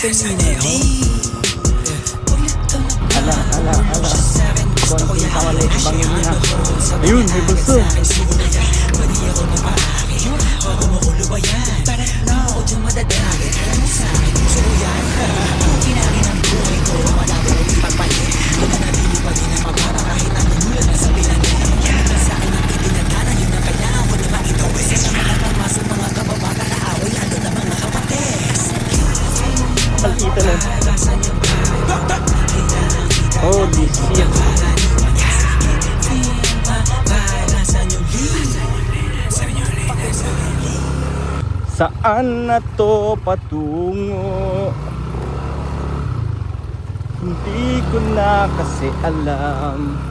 Ala. Konting kawalay, bangin na. Ayun, may bulso. Palkita lang. Holy shit. Saan na to patungo? Hindi ko na kasi alam.